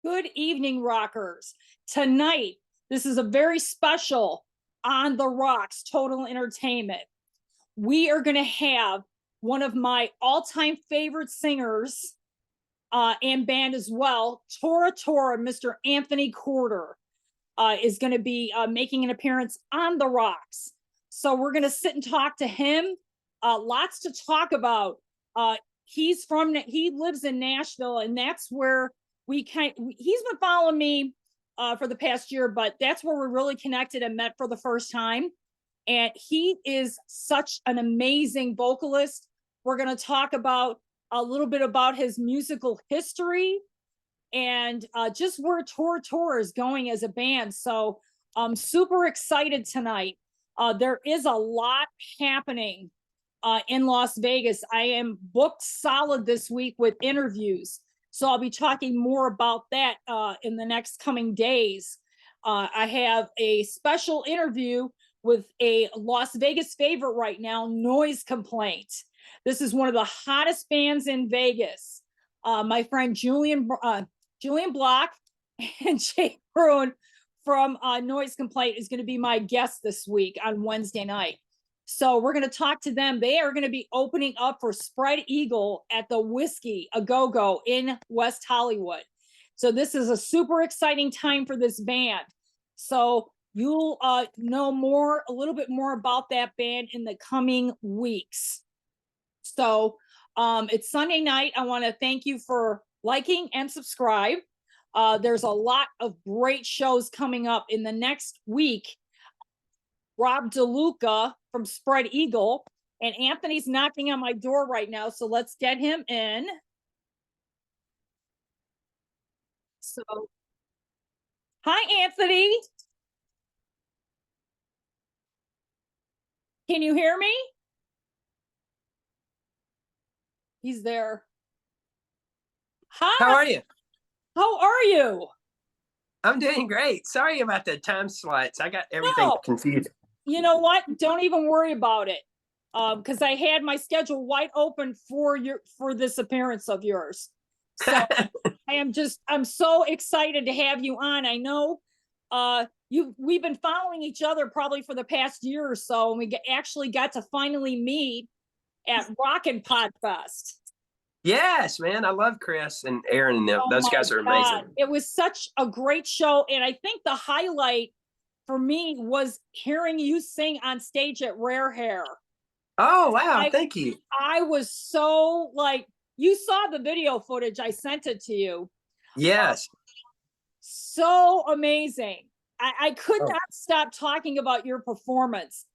Good evening, rockers. Tonight, this is a very special On the Rocks Total Entertainment. We are going to have one of my all-time favorite singers and band as well, Tora Tora, Mr. Anthony Corder, is going to be making an appearance on the Rocks. So we're going to sit and talk to him. Lots to talk about. He lives in Nashville, and that's where he's been following me for the past year, but that's where we really connected and met for the first time. And he is such an amazing vocalist. We're going to talk about a little bit about his musical history and just where Tora Tora is going as a band. So I'm super excited tonight. There is a lot happening in Las Vegas. I am booked solid this week with interviews. So I'll be talking more about that in the next coming days. I have a special interview with a Las Vegas favorite right now, Noise Complaint. This is one of the hottest bands in Vegas. My friend Julian Block and Jake Bruin from Noise Complaint is going to be my guest this week on Wednesday night. So we're going to talk to them. They are going to be opening up for Spread Eagle at the Whiskey A Go-Go in West Hollywood. So this is a super exciting time for this band. So you'll know a little bit more about that band in the coming weeks. So it's Sunday night. I want to thank you for liking and subscribe. There's a lot of great shows coming up in the next week. Rob DeLuca from Spread Eagle, and Anthony's knocking on my door right now, so let's get him in. So, hi, Anthony. Can you hear me? He's there. Hi. How are you? How are you? I'm doing great. Sorry about the time slots. I got everything confused. You know what? Don't even worry about it. Because I had my schedule wide open for this appearance of yours. So I'm so excited to have you on. I know we've been following each other probably for the past year or so, and we actually got to finally meet at Rockin' Podfest. Yes, man. I love Chris and Aaron and them. Those guys are amazing. It was such a great show. And I think the highlight for me was hearing you sing on stage at Rare Hair. Oh, wow. Thank you. I was so you saw the video footage. I sent it to you. Yes. So amazing. I could not stop talking about your performance.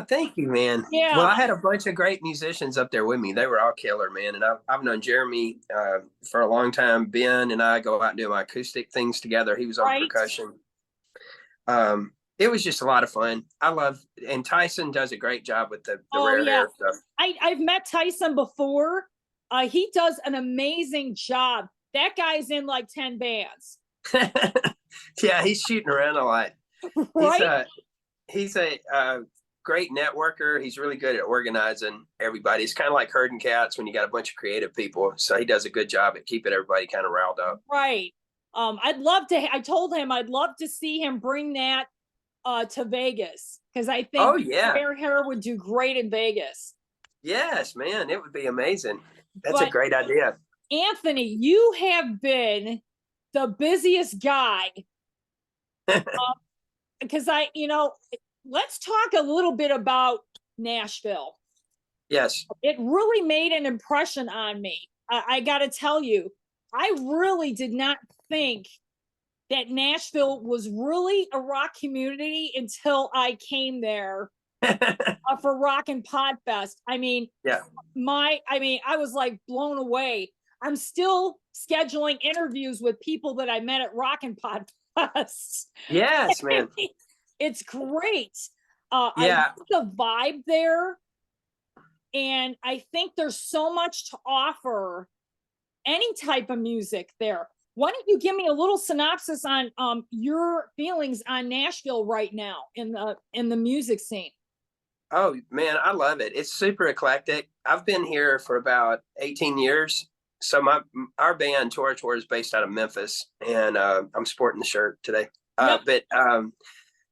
Thank you, man. Yeah. Well, I had a bunch of great musicians up there with me. They were all killer, man. And I've known Jeremy for a long time. Ben and I go out and do my acoustic things together. He was on percussion. It was just a lot of fun. And Tyson does a great job with the Rare Hair stuff. I've met Tyson before. He does an amazing job. That guy's in like 10 bands. Yeah, he's shooting around a lot. Right? He's a great networker. He's really good at organizing everybody. It's kind of like herding cats when you got a bunch of creative people. So he does a good job at keeping everybody kind of riled up. Right. I told him I'd love to see him bring that to Vegas, because I think Rare Hair would do great in Vegas. Yes, man. It would be amazing. That's a great idea. Anthony, you have been the busiest guy. Because let's talk a little bit about Nashville. Yes. It really made an impression on me. I got to tell you, I really did not think that Nashville was really a rock community until I came there for Rockin' Podfest. I mean, I was like blown away. I'm still scheduling interviews with people that I met at Rockin' Podfest. Yes, man. It's great. I love the vibe there. And I think there's so much to offer any type of music there. Why don't you give me a little synopsis on your feelings on Nashville right now in the music scene? Oh, man, I love it. It's super eclectic. I've been here for about 18 years. So our band Tora Tora is based out of Memphis, and I'm sporting the shirt today. Yep. But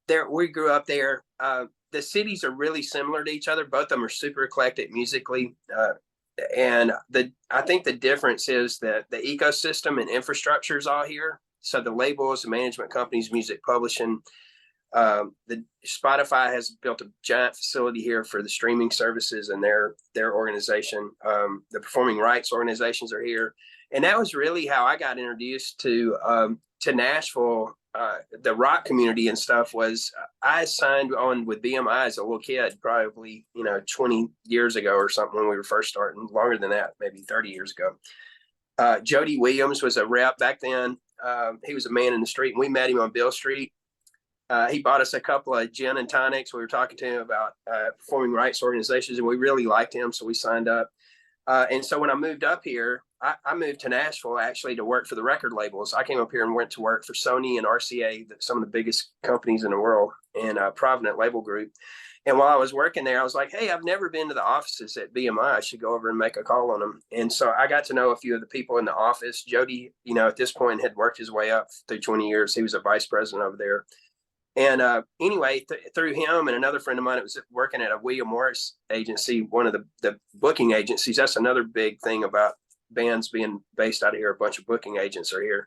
there we grew up there. The cities are really similar to each other. Both of them are super eclectic musically. And I think the difference is that the ecosystem and infrastructure is all here. So the labels, the management companies, music publishing, the Spotify has built a giant facility here for the streaming services and their organization. The performing rights organizations are here, and that was really how I got introduced to Nashville. The rock community and stuff was I signed on with BMI as a little kid, probably 20 years ago or something when we were first starting. Longer than that, maybe 30 years ago. Jody Williams was a rep back then. He was a man in the street, and we met him on Bill Street. He bought us a couple of gin and tonics. We were talking to him about performing rights organizations, and we really liked him, so we signed up. And so when I moved up here, I moved to Nashville actually to work for the record labels. I came up here and went to work for Sony and RCA, some of the biggest companies in the world, and Provident Label Group. And while I was working there, I was like, hey, I've never been to the offices at BMI. I should go over and make a call on them. And so I got to know a few of the people in the office. Jody, at this point had worked his way up through 20 years. He was a vice president over there. And anyway, through him and another friend of mine, it was working at a William Morris agency, one of the booking agencies. That's another big thing about bands being based out of here. A bunch of booking agents are here.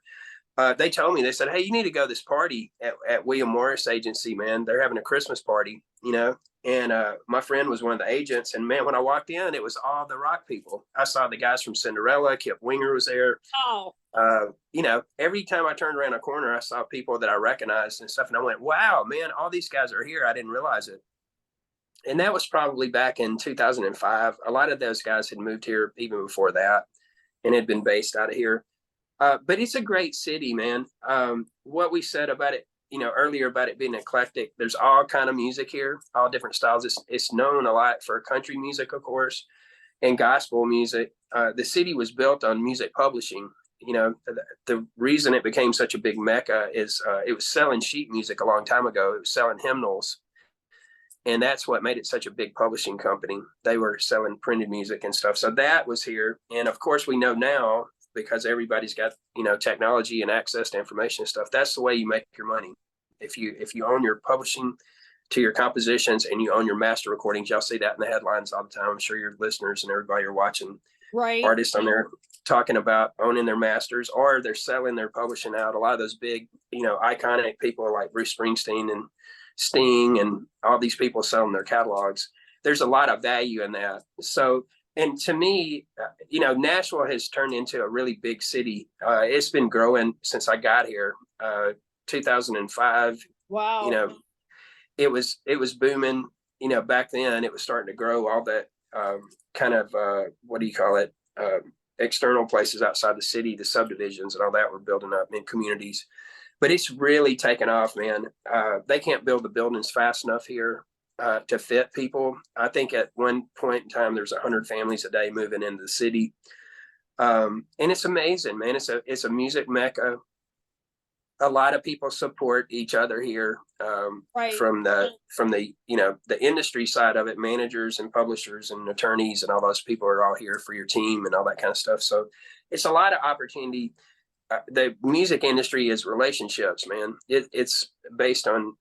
They told me, they said, hey, you need to go to this party at William Morris agency, man. They're having a Christmas party, And my friend was one of the agents. And man, when I walked in, it was all the rock people. I saw the guys from Cinderella. Kip Winger was there. Oh. Every time I turned around a corner, I saw people that I recognized and stuff. And I went, wow, man, all these guys are here. I didn't realize it. And that was probably back in 2005. A lot of those guys had moved here even before that and had been based out of here. But it's a great city, man. What we said about it, earlier about it being eclectic, there's all kind of music here, all different styles. It's known a lot for country music, of course, and gospel music. The city was built on music publishing. The reason it became such a big mecca is it was selling sheet music a long time ago. It was selling hymnals. And that's what made it such a big publishing company. They were selling printed music and stuff. So that was here. And of course, we know now, because everybody's got, technology and access to information and stuff, that's the way you make your money. If you own your publishing to your compositions and you own your master recordings, y'all see that in the headlines all the time. I'm sure your listeners and everybody are watching artists on there talking about owning their masters, or they're selling their publishing out. A lot of those big, iconic people like Bruce Springsteen and Sting and all these people selling their catalogs. There's a lot of value in that. So, and to me, Nashville has turned into a really big city. It's been growing since I got here, 2005. Wow. It was booming. Back then it was starting to grow. All that kind of what do you call it? External places outside the city, the subdivisions and all that were building up in communities. But it's really taken off, man. They can't build the buildings fast enough here to fit people. I think at one point in time, there's 100 families a day moving into the city. And it's amazing, man. It's a music mecca. A lot of people support each other here, from the the industry side of it. Managers and publishers and attorneys and all those people are all here for your team and all that kind of stuff. So it's a lot of opportunity. The music industry is relationships, man. It's based on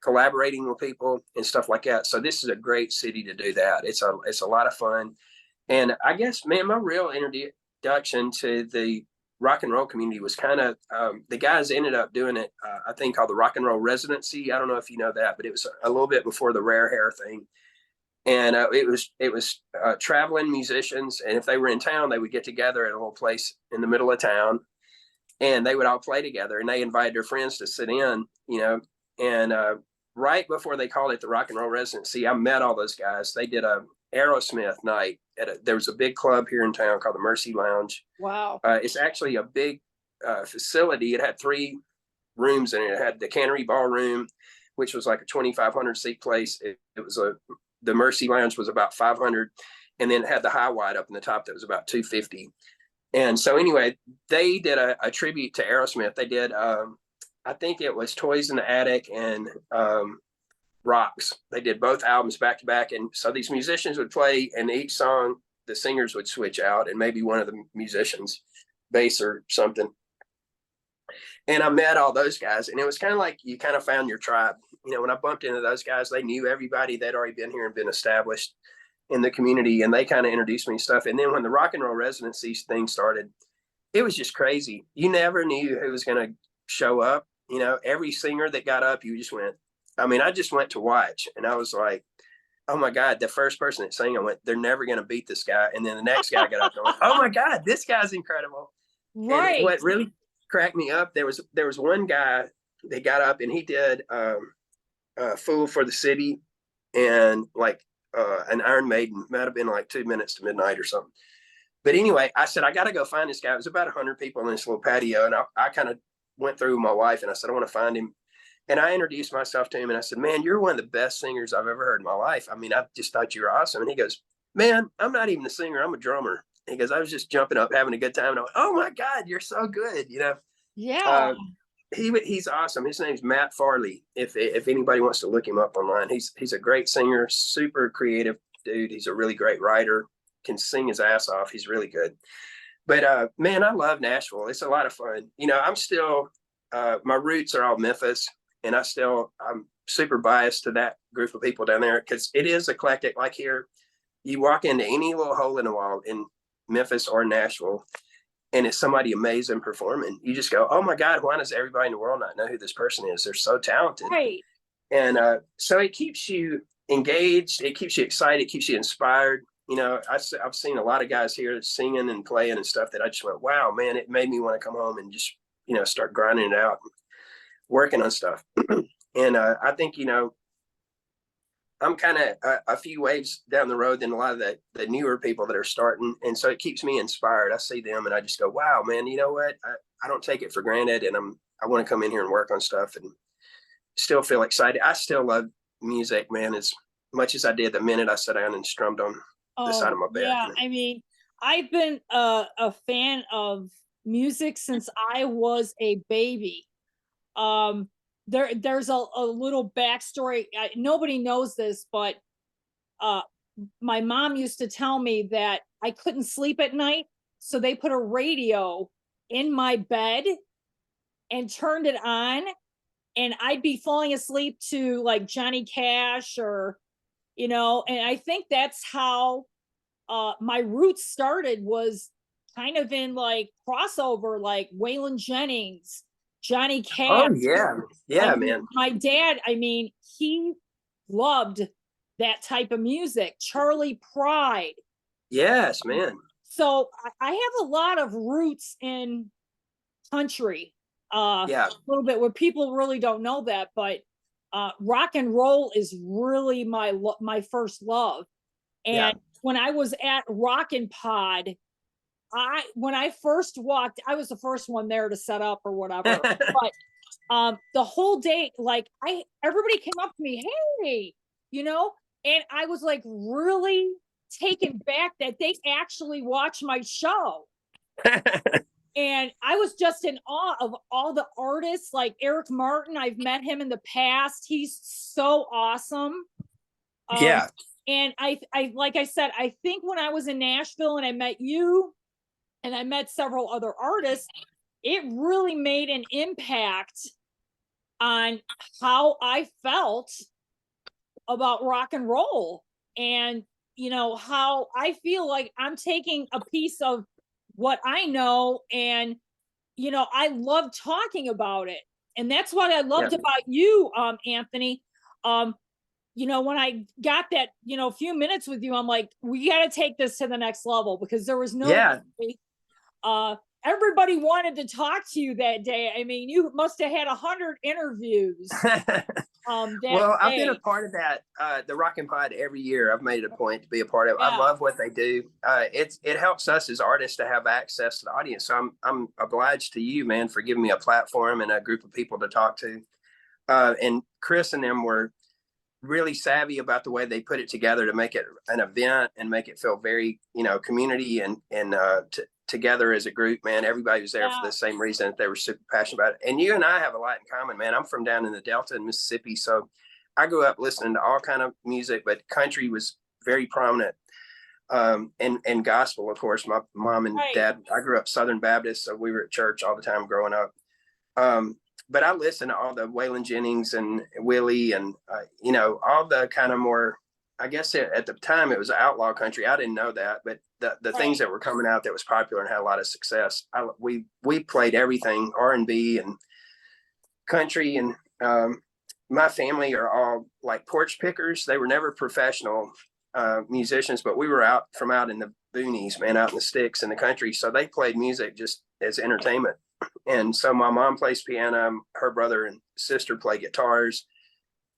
collaborating with people and stuff like that. So this is a great city to do that. It's a lot of fun. And I guess, man, my real introduction to the rock and roll community was kind of the guys ended up doing it, I think called the Rock and Roll Residency. I don't know if you know that, but it was a little bit before the Rare Hair thing. And it was traveling musicians, and if they were in town, they would get together at a little place in the middle of town, and they would all play together. And they invited their friends to sit in, And right before they called it the Rock and Roll Residency, I met all those guys. They did a Aerosmith night there was a big club here in town called the Mercy Lounge. Wow! It's actually a big facility. It had 3 rooms in it. It had the Cannery Ballroom, which was like a 2,500 seat place. It was the Mercy Lounge was about 500, and then it had the high wide up in the top that was about 250. And so anyway, they did a tribute to Aerosmith. They did, I think it was Toys in the Attic and Rocks. They did both albums back to back. And so these musicians would play, and each song the singers would switch out and maybe one of the musicians, bass or something. And I met all those guys, and it was kind of like you kind of found your tribe. You know, when I bumped into those guys, they knew everybody. They'd already been here and been established in the community, and they kind of introduced me to stuff. And then when the rock and roll residency thing started, it was just crazy. You never knew who was going to show up. You know, every singer that got up, you just went. I mean, I just went to watch, and I was like, oh my God, the first person that sang, I went, they're never going to beat this guy. And then the next guy got up, and I went, oh my God, this guy's incredible. Right. And what really cracked me up, there was one guy that got up and he did Fool for the City and like an Iron Maiden, might have been like 2 minutes to midnight or something. But anyway, I said, I got to go find this guy. It was about 100 people in this little patio. And I kind of went through with my wife and I said, I want to find him. And I introduced myself to him and I said, man, you're one of the best singers I've ever heard in my life. I mean, I just thought you were awesome. And he goes, man, I'm not even a singer. I'm a drummer. And he goes, I was just jumping up, having a good time. And I went, oh my God, you're so good. You know? Yeah. He's awesome. His name's Matt Farley. If anybody wants to look him up online, he's a great singer, super creative dude. He's a really great writer, can sing his ass off. He's really good. But man, I love Nashville. It's a lot of fun. You know, I'm still my roots are all Memphis, and I'm super biased to that group of people down there because it is eclectic. Like here, you walk into any little hole in the wall in Memphis or Nashville, and it's somebody amazing performing. You just go, oh my God, why does everybody in the world not know who this person is? They're so talented. Right. And so it keeps you engaged. It keeps you excited. It keeps you inspired. You know, I've seen a lot of guys here singing and playing and stuff that I just went, wow, man, it made me want to come home and just, you know, start grinding it out, working on stuff. And I think, you know, I'm kind of a few waves down the road than a lot of the newer people that are starting. And so it keeps me inspired. I see them and I just go, wow, man, you know what? I don't take it for granted. And I want to come in here and work on stuff and still feel excited. I still love music, man, as much as I did the minute I sat down and strummed on the side of my bed. Yeah. You know? I mean, I've been a fan of music since I was a baby. There's a little backstory. Nobody knows this, but my mom used to tell me that I couldn't sleep at night. So they put a radio in my bed and turned it on. And I'd be falling asleep to like Johnny Cash or, you know, and I think that's how my roots started, was kind of in like crossover, like Waylon Jennings, Johnny Cash. Oh yeah. Yeah, man. My dad, I mean, he loved that type of music. Charlie Pride. Yes, man. So I have a lot of roots in country. Yeah. A little bit where people really don't know that, but rock and roll is really my first love. And when I was at Rockin' Pod, when I first walked, I was the first one there to set up or whatever. But the whole day, like everybody came up to me, hey, you know, and I was like really taken back that they actually watched my show. And I was just in awe of all the artists, like Eric Martin. I've met him in the past. He's so awesome. Yeah. And I like I said, I think when I was in Nashville and I met you and I met several other artists, it really made an impact on how I felt about rock and roll. And, you know, how I feel like I'm taking a piece of what I know, and, you know, I love talking about it. And that's what I loved about you, Anthony. You know, when I got that, you know, few minutes with you, I'm like, we got to take this to the next level, because there was no everybody wanted to talk to you that day. I mean, you must have had 100 interviews. Well, I've been a part of that, the Rockin' Pod every year. I've made it a point to be a part of it. I love what they do. It helps us as artists to have access to the audience. So I'm obliged to you, man, for giving me a platform and a group of people to talk to. And Chris and them were really savvy about the way they put it together to make it an event and make it feel very, you know, community and together as a group, man. Everybody was there for the same reason, that they were super passionate about it. And you and I have a lot in common, man. I'm from down in the Delta in Mississippi. So I grew up listening to all kind of music, but country was very prominent. and gospel, of course. My mom and Right. dad, I grew up Southern Baptist, so we were at church all the time growing up. But I listened to all the Waylon Jennings and Willie and, you know, all the kind of more, I guess at the time it was outlaw country. I didn't know that, but the things that were coming out that was popular and had a lot of success. We played everything, R&B and country. And my family are all like porch pickers. They were never professional musicians, but we were out in the boonies, man, out in the sticks in the country. So they played music just as entertainment. And so my mom plays piano, her brother and sister play guitars,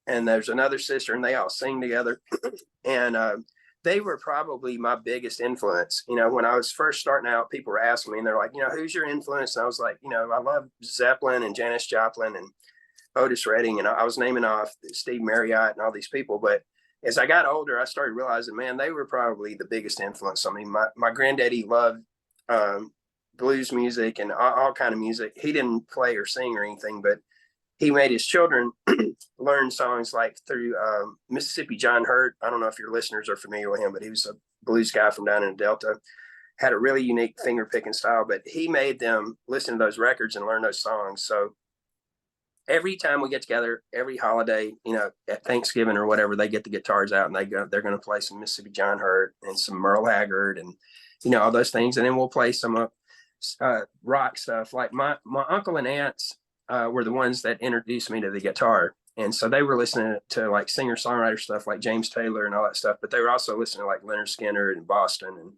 and there's another sister, and they all sing together. And they were probably my biggest influence. You know, when I was first starting out, people were asking me, and they're like, you know, who's your influence? And I was like, you know, I love Zeppelin and Janis Joplin and Otis Redding, and I was naming off Steve Marriott and all these people. But as I got older, I started realizing, man, they were probably the biggest influence on me. My granddaddy loved blues music and all kind of music. He didn't play or sing or anything, but he made his children learn songs like through Mississippi John Hurt. I don't know if your listeners are familiar with him, but he was a blues guy from down in the Delta, had a really unique finger picking style, but he made them listen to those records and learn those songs. So every time we get together, every holiday, you know, at Thanksgiving or whatever, they get the guitars out and they're going to play some Mississippi John Hurt and some Merle Haggard and, you know, all those things. And then we'll play some rock stuff. Like my uncle and aunts were the ones that introduced me to the guitar. And so they were listening to like singer-songwriter stuff like James Taylor and all that stuff, but they were also listening to like Leonard Skinner and Boston and,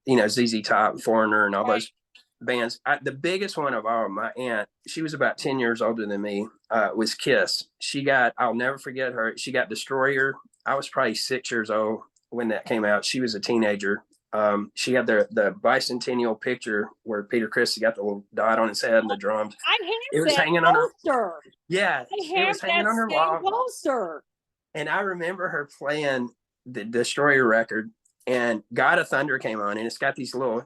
you know, ZZ Top and Foreigner and all those bands. The biggest one of all, my aunt, she was about 10 years older than me, was Kiss. I'll never forget her. She got Destroyer. I was probably 6 years old when that came out. She was a teenager. She had the bicentennial picture where Peter Criss got the little dot on his head and the drums. I have it was that hanging poster. on her. Yeah, it was hanging on her wall. Poster. And I remember her playing the Destroyer record, and God of Thunder came on, and it's got these little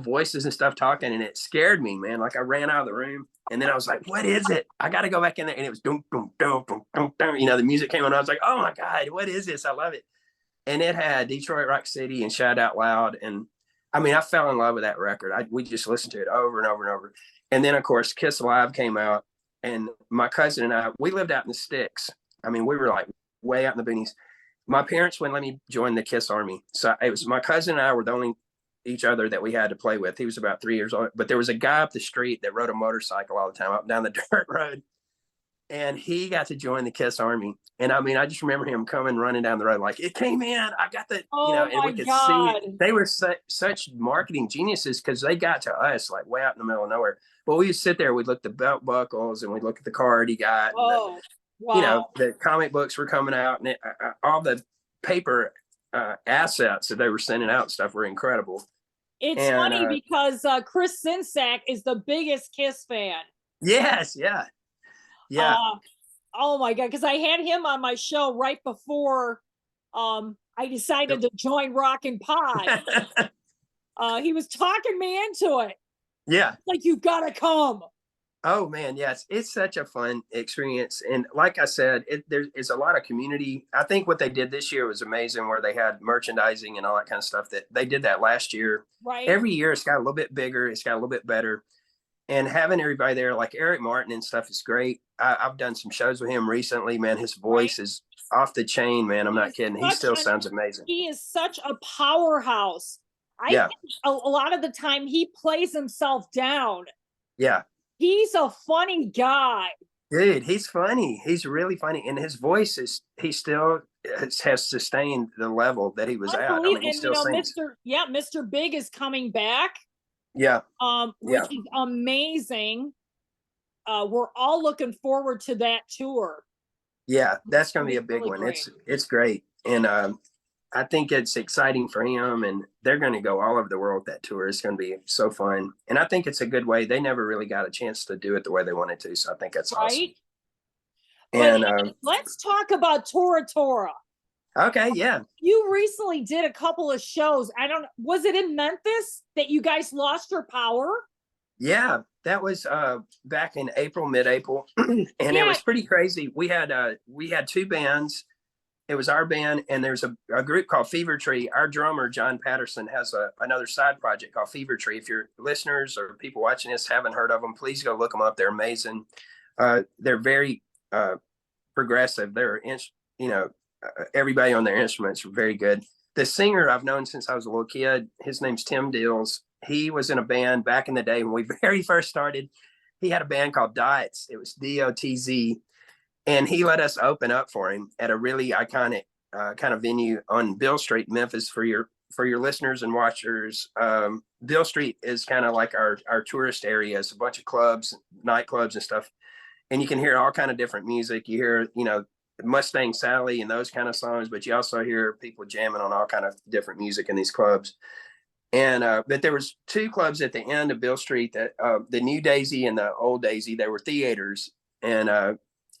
voices and stuff talking, and it scared me, man. Like I ran out of the room, and then I was like, "What is it? I got to go back in there." And it was dum dum dum dum dum dum. You know, the music came on. I was like, "Oh my God, what is this? I love it." And it had Detroit Rock City and Shout Out Loud, and I mean, I fell in love with that record. We just listened to it over and over and over. And then, of course, Kiss Alive came out, and my cousin and I, we lived out in the sticks. I mean, we were like way out in the boonies. My parents wouldn't let me join the Kiss Army. So it was my cousin and I were the only each other that we had to play with. He was about 3 years old, but there was a guy up the street that rode a motorcycle all the time up and down the dirt road. And he got to join the Kiss Army. And I mean, I just remember him coming running down the road like, it came in. I got the, you know, and we could see it. They were such marketing geniuses because they got to us like way out in the middle of nowhere. But we would sit there, we'd look at the belt buckles and we'd look at the card he got. Oh, wow. You know, the comic books were coming out, and all the paper assets that they were sending out and stuff were incredible. It's funny because Chris Sinsak is the biggest Kiss fan. Yes, yeah. Yeah. Oh my God, because I had him on my show right before I decided to join Rock and Pod. He was talking me into it. Yeah. Like, you gotta come. Oh man, yes. It's such a fun experience. And like I said, there's a lot of community. I think what they did this year was amazing, where they had merchandising and all that kind of stuff. That they did that last year. Right. Every year it's got a little bit bigger, it's got a little bit better. And having everybody there, like Eric Martin and stuff, is great. I've done some shows with him recently, man. His voice is off the chain, man. I'm not kidding. He still sounds amazing. He is such a powerhouse. I think a lot of the time he plays himself down. Yeah. He's a funny guy. Dude, he's funny. He's really funny. And his voice he still has sustained the level that he was at. I mean, he still sings. Mr. Big is coming back. Yeah. Which is amazing. We're all looking forward to that tour. Yeah, that's going to be a big one. Great. It's great. And I think it's exciting for him, and they're going to go all over the world with that tour. It's going to be so fun. And I think it's a good way. They never really got a chance to do it the way they wanted to. So I think that's awesome. And let's talk about Tora Tora. Okay, yeah. You recently did a couple of shows. Was it in Memphis that you guys lost your power? Yeah, that was back in mid-April. And it was pretty crazy. We had two bands. It was our band, and there's a group called Fever Tree. Our drummer, John Patterson, has another side project called Fever Tree. If your listeners or people watching this haven't heard of them, please go look them up. They're amazing. They're very progressive. Everybody on their instruments are very good. The singer I've known since I was a little kid, his name's Tim Dills. He was in a band back in the day when we very first started. He had a band called Dots. It was DOTZ. And he let us open up for him at a really iconic kind of venue on Bill Street, Memphis. For your listeners and watchers, Bill Street is kind of like our tourist area. It's a bunch of clubs, nightclubs and stuff. And you can hear all kind of different music. You hear, Mustang Sally and those kind of songs, but you also hear people jamming on all kind of different music in these clubs. And but there was two clubs at the end of Bill Street, that the New Daisy and the Old Daisy. They were theaters, and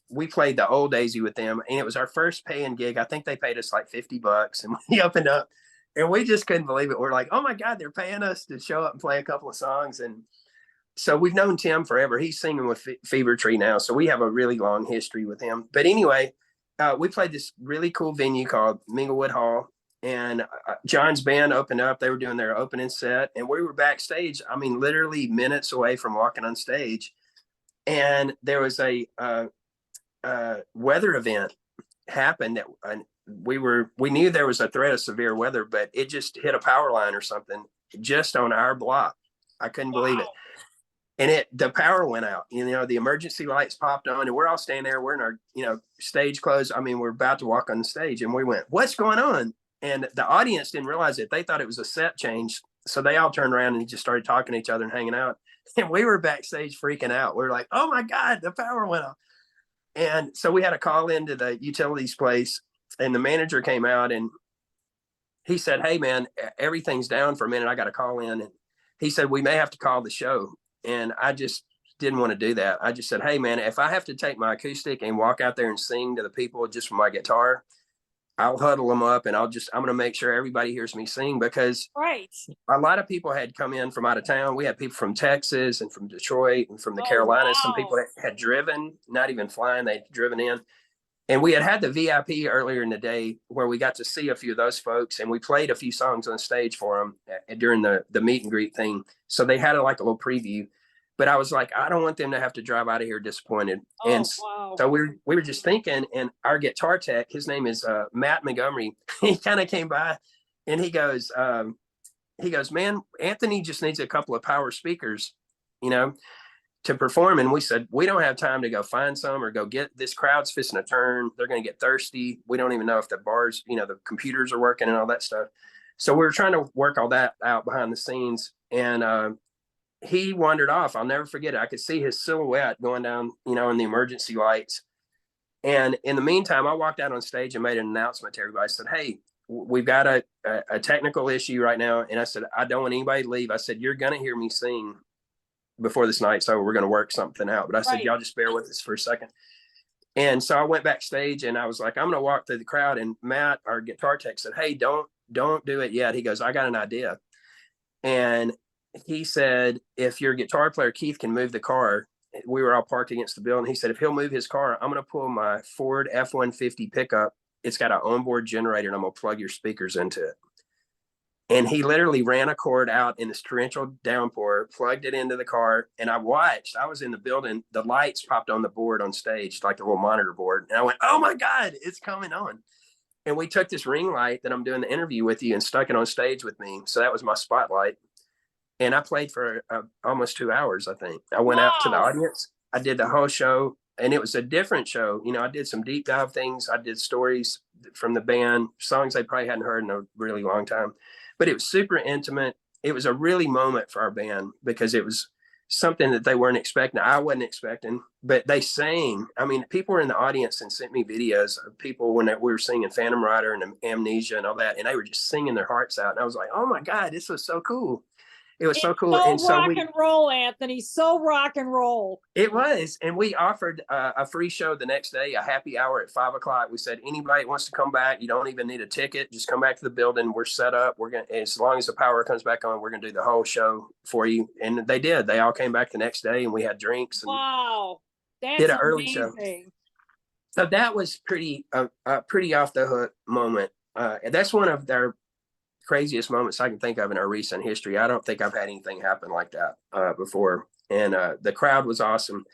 we played the Old Daisy with them, and it was our first paying gig. I think they paid us like $50, and we opened up, and we just couldn't believe it. We're like, oh my God, they're paying us to show up and play a couple of songs. And so we've known Tim forever. He's singing with Fever Tree now, so we have a really long history with him. But anyway, we played this really cool venue called Minglewood Hall, and John's band opened up. They were doing their opening set, and we were backstage. I mean, literally minutes away from walking on stage, and there was a weather event happened that we knew there was a threat of severe weather, but it just hit a power line or something just on our block. I couldn't believe it. And the power went out, the emergency lights popped on, and we're all standing there. We're in our, stage clothes. I mean, we're about to walk on the stage, and we went, what's going on? And the audience didn't realize it. They thought it was a set change. So they all turned around and just started talking to each other and hanging out. And we were backstage freaking out. We were like, oh my God, the power went off. And so we had a call into the utilities place, and the manager came out and he said, hey man, everything's down for a minute. I got to call in. And he said, we may have to call the show. And I just didn't want to do that. I just said, hey man, if I have to take my acoustic and walk out there and sing to the people just from my guitar, I'll huddle them up, and I'm going to make sure everybody hears me sing, because a lot of people had come in from out of town. We had people from Texas and from Detroit and from the Carolinas. Wow. Some people had driven, not even flying, they'd driven in. And we had the VIP earlier in the day where we got to see a few of those folks, and we played a few songs on stage for them during the meet and greet thing. So they had a little preview. But I was like, I don't want them to have to drive out of here disappointed. So we were just thinking, and our guitar tech, his name is Matt Montgomery. He kind of came by, and he goes, man, Anthony just needs a couple of power speakers, to perform. And we said, we don't have time to go find some or go get, this crowd's fixing to turn. They're going to get thirsty. We don't even know if the bars, the computers are working and all that stuff. So we were trying to work all that out behind the scenes. And he wandered off. I'll never forget it. I could see his silhouette going down, in the emergency lights. And in the meantime, I walked out on stage and made an announcement to everybody. I said, hey, we've got a technical issue right now. And I said, I don't want anybody to leave. I said, you're going to hear me sing before this night's over. We're going to work something out. But I said, y'all just bear with us for a second. And so I went backstage, and I was like, I'm going to walk through the crowd. And Matt, our guitar tech, said, hey, don't do it yet. He goes, I got an idea. And he said, if your guitar player, Keith, can move the car, we were all parked against the building. He said, if he'll move his car, I'm going to pull my Ford F-150 pickup. It's got an onboard generator, and I'm going to plug your speakers into it. And he literally ran a cord out in this torrential downpour, plugged it into the car. And I was in the building. The lights popped on the board on stage, like the little monitor board. And I went, oh my God, it's coming on. And we took this ring light that I'm doing the interview with you and stuck it on stage with me. So that was my spotlight. And I played for almost 2 hours, I think. I went out to the audience. I did the whole show, and it was a different show. I did some deep dive things. I did stories from the band, songs they probably hadn't heard in a really long time. But it was super intimate. It was a really moment for our band, because it was something that they weren't expecting. I wasn't expecting, but they sang. I mean, people were in the audience and sent me videos of people when we were singing Phantom Rider and Amnesia and all that, and they were just singing their hearts out. And I was like, oh my God, this was so cool. It was so cool. And rock and roll, Anthony. So rock and roll. It was. And we offered a free show the next day, a happy hour at 5:00. We said, anybody wants to come back, you don't even need a ticket. Just come back to the building. We're set up. As long as the power comes back on, we're going to do the whole show for you. And they did. They all came back the next day, and we had drinks. And wow. That's did an amazing. Early show. So that was pretty off the hook moment. And that's one of their craziest moments I can think of in our recent history. I don't think I've had anything happen like that before. And the crowd was awesome.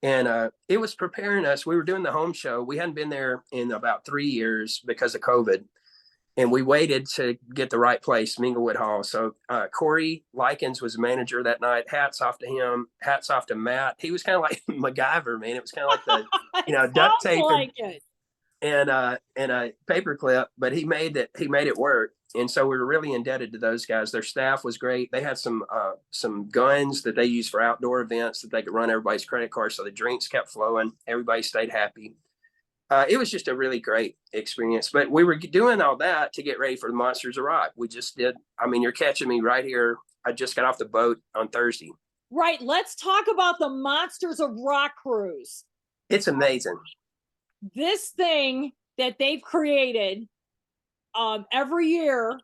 And it was preparing us. We were doing the home show. We hadn't been there in about 3 years because of COVID. And we waited to get the right place, Minglewood Hall. So Corey Likens was the manager that night. Hats off to him. Hats off to Matt. He was kind of like MacGyver, man. It was kind of like the duct tape like and a paperclip, but he made it work. And so we were really indebted to those guys. Their staff was great. They had some guns that they used for outdoor events that they could run everybody's credit card. So the drinks kept flowing. Everybody stayed happy. It was just a really great experience. But we were doing all that to get ready for the Monsters of Rock. We just did. I mean, you're catching me right here. I just got off the boat on Thursday. Right. Let's talk about the Monsters of Rock cruise. It's amazing. This thing that they've created every year.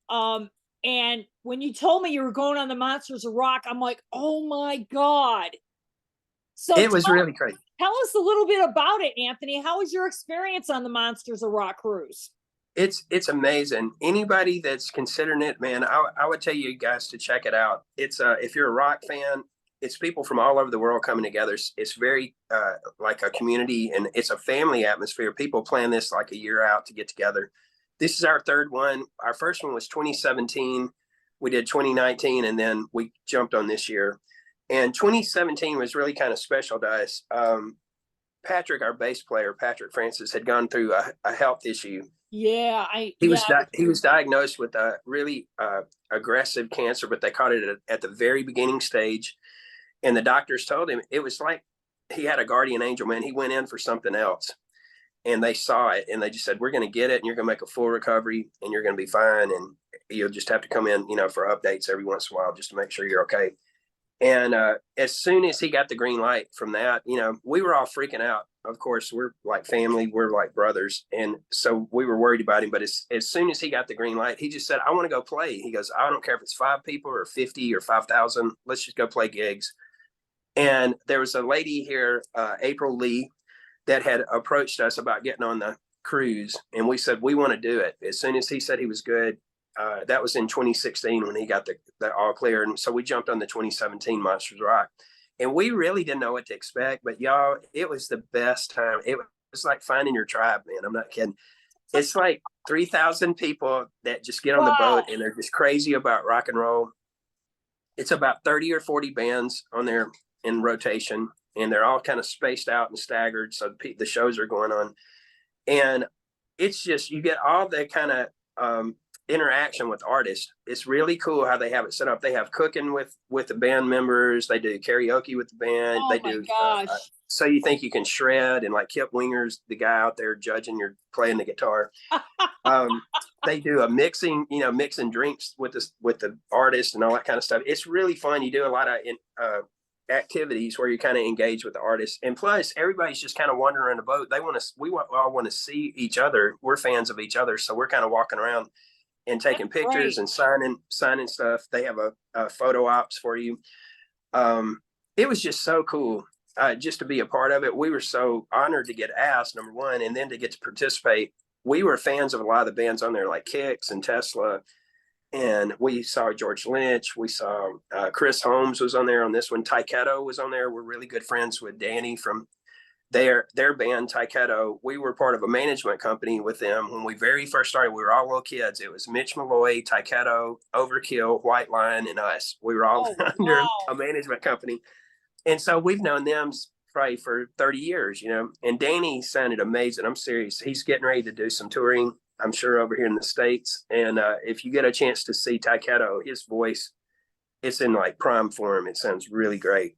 And when you told me you were going on the Monsters of Rock, I'm like, oh my God. So it was really crazy. Tell us a little bit about it, Anthony. How was your experience on the Monsters of Rock cruise? It's amazing. Anybody that's considering it, man, I would tell you guys to check it out. It's if you're a rock fan, it's people from all over the world coming together. It's very like a community, and it's a family atmosphere. People plan this like a year out to get together. This is our third one. Our first one was 2017. We did 2019, and then we jumped on this year. And 2017 was really kind of special to us. Patrick, our bass player, Patrick Francis, had gone through a health issue. Yeah, he was diagnosed with a really aggressive cancer, but they caught it at the very beginning stage. And the doctors told him it was like he had a guardian angel, man. He went in for something else, and they saw it, and they just said, "We're going to get it, and you're going to make a full recovery, and you're going to be fine, and you'll just have to come in, for updates every once in a while just to make sure you're okay." And as soon as he got the green light from that, we were all freaking out. Of course, we're like family, we're like brothers. And so we were worried about him. But as soon as he got the green light, he just said, "I want to go play." He goes, "I don't care if it's 5 people or 50 or 5,000. Let's just go play gigs." And there was a lady here, April Lee, that had approached us about getting on the cruise. And we said, we want to do it. As soon as he said he was good, that was in 2016 when he got the all clear. And so we jumped on the 2017 Monsters Rock. And we really didn't know what to expect. But y'all, it was the best time. It was like finding your tribe, man. I'm not kidding. It's like 3,000 people that just get on the boat and they're just crazy about rock and roll. It's about 30 or 40 bands on there in rotation, and they're all kind of spaced out and staggered. So the shows are going on. And it's just, you get all the kind of interaction with artists. It's really cool how they have it set up. They have cooking with the band members. They do karaoke with the band. Oh, they my do gosh. So You Think You Can Shred, and like Kip Winger's the guy out there judging you're playing the guitar. They do a mixing drinks with the artist and all that kind of stuff. It's really fun. You do a lot of activities where you kind of engage with the artist, and plus everybody's just kind of wandering in the boat. We all want to see each other. We're fans of each other, so we're kind of walking around and taking pictures and signing stuff. They have a photo ops for you. It was just so cool just to be a part of it. We were so honored to get asked, number one, and then to get to participate. We were fans of a lot of the bands on there, like Kix and Tesla. And we saw George Lynch. We saw Chris Holmes was on there on this one. Taiketo was on there. We're really good friends with Danny from their band, Taiketo. We were part of a management company with them when we very first started. We were all little kids. It was Mitch Malloy, Taiketo, Overkill, White Line, and us. We were all under a management company. And so we've known them probably for 30 years, and Danny sounded amazing. I'm serious. He's getting ready to do some touring, I'm sure, over here in the States. And if you get a chance to see Taiketo, his voice, it's in like prime form. It sounds really great.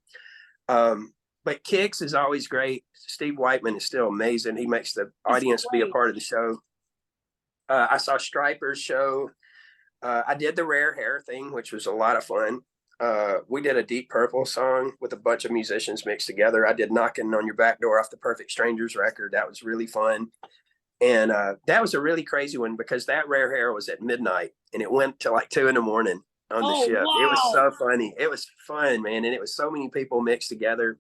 But Kix is always great. Steve Whiteman is still amazing. He makes the audience be a part of the show. I saw Striper's show. I did the Rare Hair thing, which was a lot of fun. We did a Deep Purple song with a bunch of musicians mixed together. I did Knocking on Your Back Door off the Perfect Strangers record. That was really fun. And that was a really crazy one because that Rare Hair was at midnight and it went to like 2 a.m. on the ship. Wow. It was so funny. It was fun, man. And it was so many people mixed together.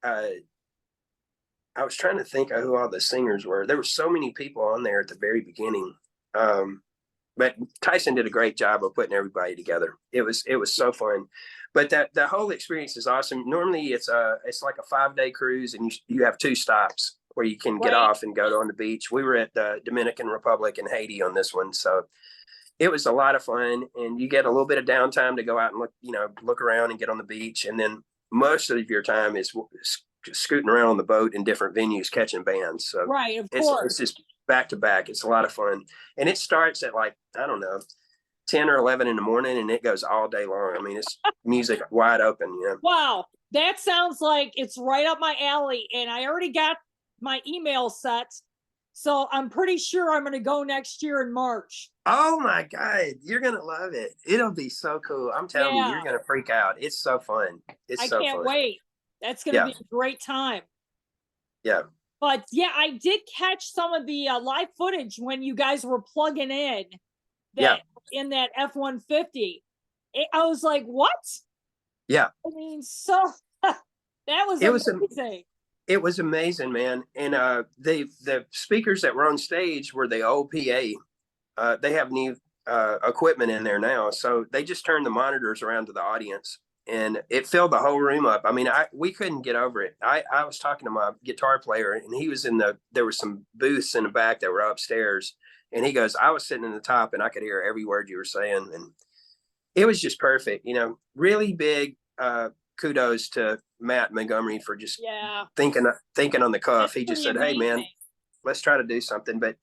I was trying to think of who all the singers were. There were so many people on there at the very beginning. But Tyson did a great job of putting everybody together. It was so fun. But the whole experience is awesome. Normally it's like a 5-day cruise, and you have 2 stops where you can get off and go on the beach. We were at the Dominican Republic and Haiti on this one, so it was a lot of fun. And you get a little bit of downtime to go out and look around and get on the beach, and then most of your time is scooting around on the boat in different venues catching bands. So of course, it's just back to back. It's a lot of fun, and it starts at like, I don't know, 10 or 11 in the morning, and it goes all day long. I mean, it's music wide open. Wow, that sounds like it's right up my alley, and I already got my email set, so I'm pretty sure I'm going to go next year in March. Oh my God, you're gonna love it. It'll be so cool. I'm telling you, you're gonna freak out. It's so fun. I can't wait. That's going to be a great time. Yeah. But yeah, I did catch some of the live footage when you guys were plugging in in that F-150. I was like, what? Yeah. I mean, so that was amazing. It was amazing, man. And the speakers that were on stage were the old PA. They have new equipment in there now. So they just turned the monitors around to the audience, and it filled the whole room up. I mean, we couldn't get over it. I was talking to my guitar player, and he was there were some booths in the back that were upstairs. And he goes, I was sitting in the top, and I could hear every word you were saying. And it was just perfect. Really big kudos to Matt Montgomery for just thinking on the cuff. He just said, hey, man, let's try to do something. But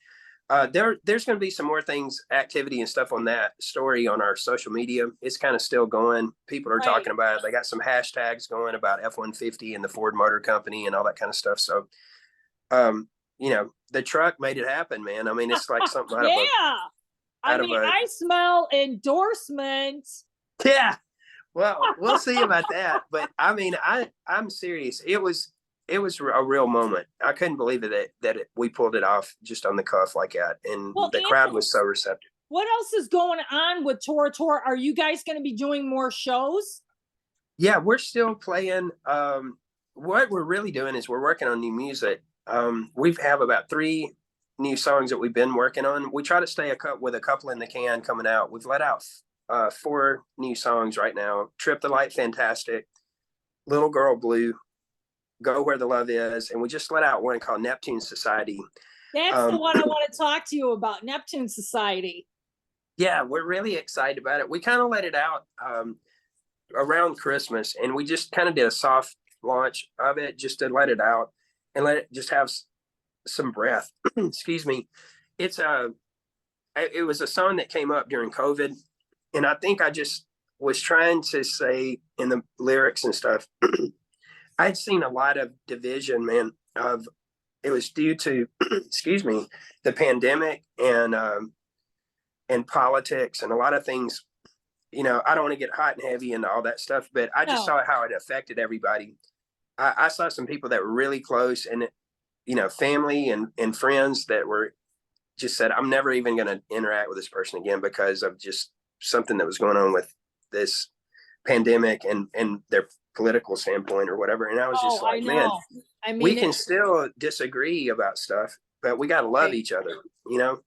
there's going to be some more things, activity and stuff on that story on our social media. It's kind of still going. People are talking about it. They got some hashtags going about F-150 and the Ford Motor Company and all that kind of stuff. So, the truck made it happen, man. I mean, it's like something out of I smell endorsements. Yeah. Well, we'll see about that. But I mean, I'm serious. It was a real moment. I couldn't believe it that we pulled it off just on the cuff like that. And the crowd was so receptive. What else is going on with Tora Tora? Are you guys going to be doing more shows? Yeah, we're still playing. What we're really doing is we're working on new music. We have about 3 new songs that we've been working on. We try to stay with a couple in the can coming out. We've let out 4 new songs right now. Trip the Light Fantastic, Little Girl Blue, Go Where the Love Is, and we just let out one called Neptune Society. That's the one I want to talk to you about, Neptune Society. Yeah, we're really excited about it. We kind of let it out around Christmas, and we just kind of did a soft launch of it just to let it out and let it just have some breath. Excuse me. It was a song that came up during COVID, and I think I just was trying to say in the lyrics and stuff, I'd seen a lot of division, man. It was due to, excuse me, the pandemic and politics and a lot of things. I don't want to get hot and heavy into all that stuff, but I just saw how it affected everybody. I saw some people that were really close, and family and friends that were just said, I'm never even going to interact with this person again because of just something that was going on with this pandemic and their political standpoint or whatever. And I was just like, man, we can still disagree about stuff, but we got to love each other,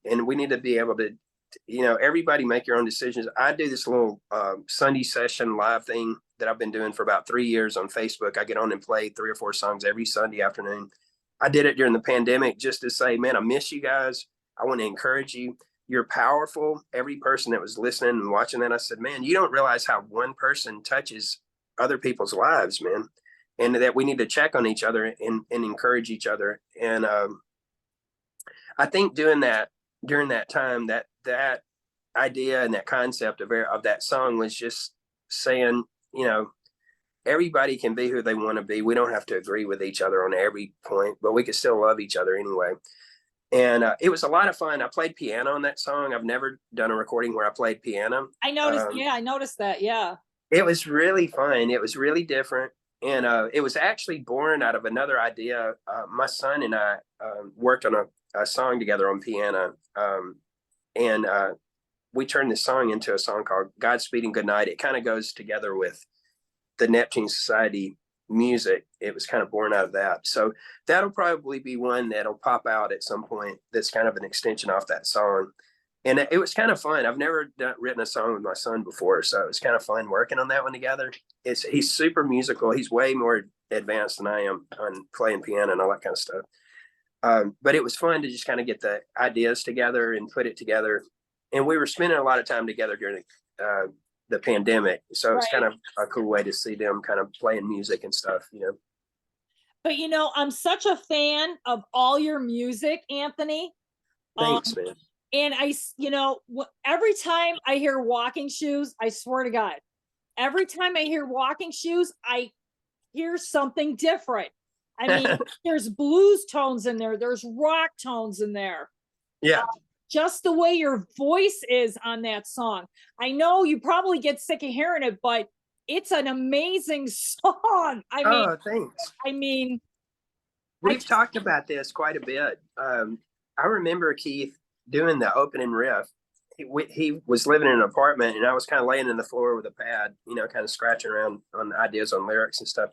and we need to be able to, everybody make your own decisions. I do this little Sunday session live thing that I've been doing for about 3 years on Facebook. I get on and play 3 or 4 songs every Sunday afternoon. I did it during the pandemic just to say, man, I miss you guys. I want to encourage you. You're powerful. Every person that was listening and watching that, I said, man, you don't realize how one person touches other people's lives, man, and that we need to check on each other and encourage each other. And I think doing that during that time, that idea and that concept of that song was just saying, everybody can be who they want to be. We don't have to agree with each other on every point, but we can still love each other anyway. And it was a lot of fun. I played piano on that song. I've never done a recording where I played piano. I noticed. I noticed that. Yeah. It was really fun. It was really different. And it was actually born out of another idea. My son and I worked on a song together on piano. And we turned this song into a song called Godspeed and Goodnight. It kind of goes together with the Neptune Society music. It was kind of born out of that. So that'll probably be one that'll pop out at some point. That's kind of an extension off that song. And it was kind of fun. I've never written a song with my son before, so it was kind of fun working on that one together. He's super musical. He's way more advanced than I am on playing piano and all that kind of stuff. But it was fun to just kind of get the ideas together and put it together. And we were spending a lot of time together during the pandemic, so it's kind of a cool way to see them kind of playing music and stuff, you know. But I'm such a fan of all your music, Anthony. Thanks, man. And every time I hear Walking Shoes, I swear to God, every time I hear Walking Shoes, I hear something different. I mean, there's blues tones in there. There's rock tones in there. Yeah. Just the way your voice is on that song. I know you probably get sick of hearing it, but it's an amazing song. Thanks. I mean, we've talked about this quite a bit. I remember Keith doing the opening riff. He was living in an apartment, and I was kind of laying in the floor with a pad, kind of scratching around on ideas on lyrics and stuff.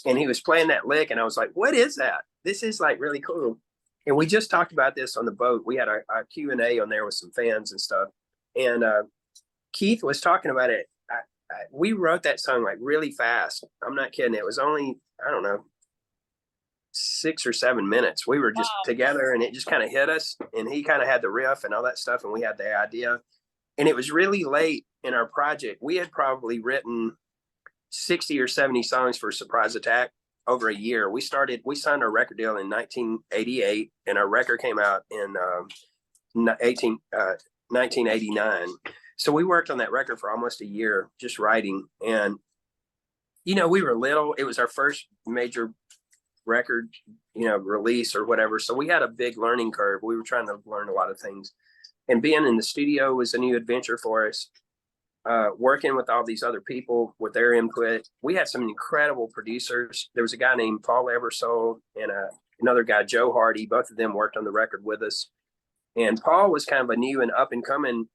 And he was playing that lick, and I was like, what is that? This is like really cool. And we just talked about this on the boat. We had a Q&A on there with some fans and stuff. And Keith was talking about it. We wrote that song like really fast. I'm not kidding. It was only, I don't know, 6 or 7 minutes. We were just together, and it just kind of hit us. And he kind of had the riff and all that stuff, and we had the idea. And it was really late in our project. We had probably written 60 or 70 songs for Surprise Attack over a year. We signed our record deal in 1988, and our record came out in 1989. So we worked on that record for almost a year, just writing. And, we were little. It was our first major record, release or whatever. So we had a big learning curve. We were trying to learn a lot of things. And being in the studio was a new adventure for us. Working with all these other people with their input. We had some incredible producers. There was a guy named Paul Eversole and another guy, Joe Hardy. Both of them worked on the record with us. And Paul was kind of a new and up and coming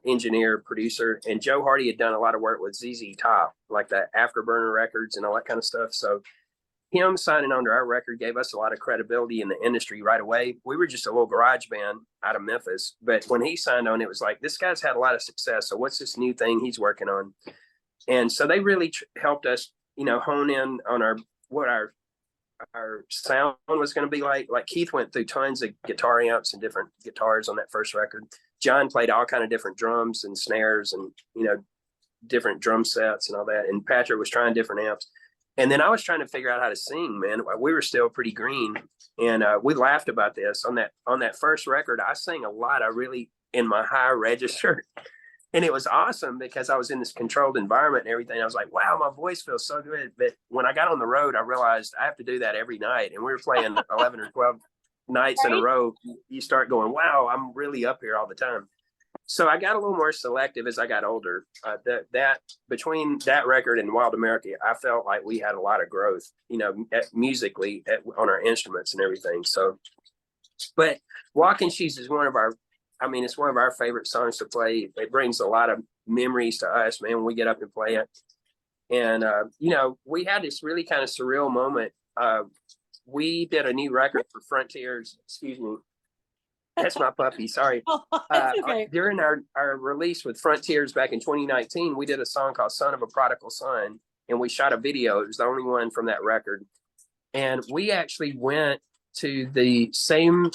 engineer, producer. And Joe Hardy had done a lot of work with ZZ Top, like the Afterburner records and all that kind of stuff. So him signing on to our record gave us a lot of credibility in the industry right away. We were just a little garage band out of Memphis, but when he signed on, it was like, this guy's had a lot of success. So what's this new thing he's working on? And so they really helped us, hone in on what our sound was going to be like. Like Keith went through tons of guitar amps and different guitars on that first record. John played all kind of different drums and snares and, different drum sets and all that. And Patrick was trying different amps. And then I was trying to figure out how to sing, man. We were still pretty green. And we laughed about this. On that first record, I sang a lot. I really, in my high register. And it was awesome because I was in this controlled environment and everything. I was like, wow, my voice feels so good. But when I got on the road, I realized I have to do that every night. And we were playing 11 or 12 nights in a row. You start going, wow, I'm really up here all the time. So I got a little more selective as I got older. That between that record and Wild America, I felt like we had a lot of growth, musically on our instruments and everything. So, but Walking Shoes is it's one of our favorite songs to play. It brings a lot of memories to us, man, when we get up and play it. And, we had this really kind of surreal moment. We did a new record for Frontiers, excuse me. That's my puppy. Sorry. Okay. During our release with Frontiers back in 2019, we did a song called Son of a Prodigal Son, and we shot a video. It was the only one from that record. And we actually went to the same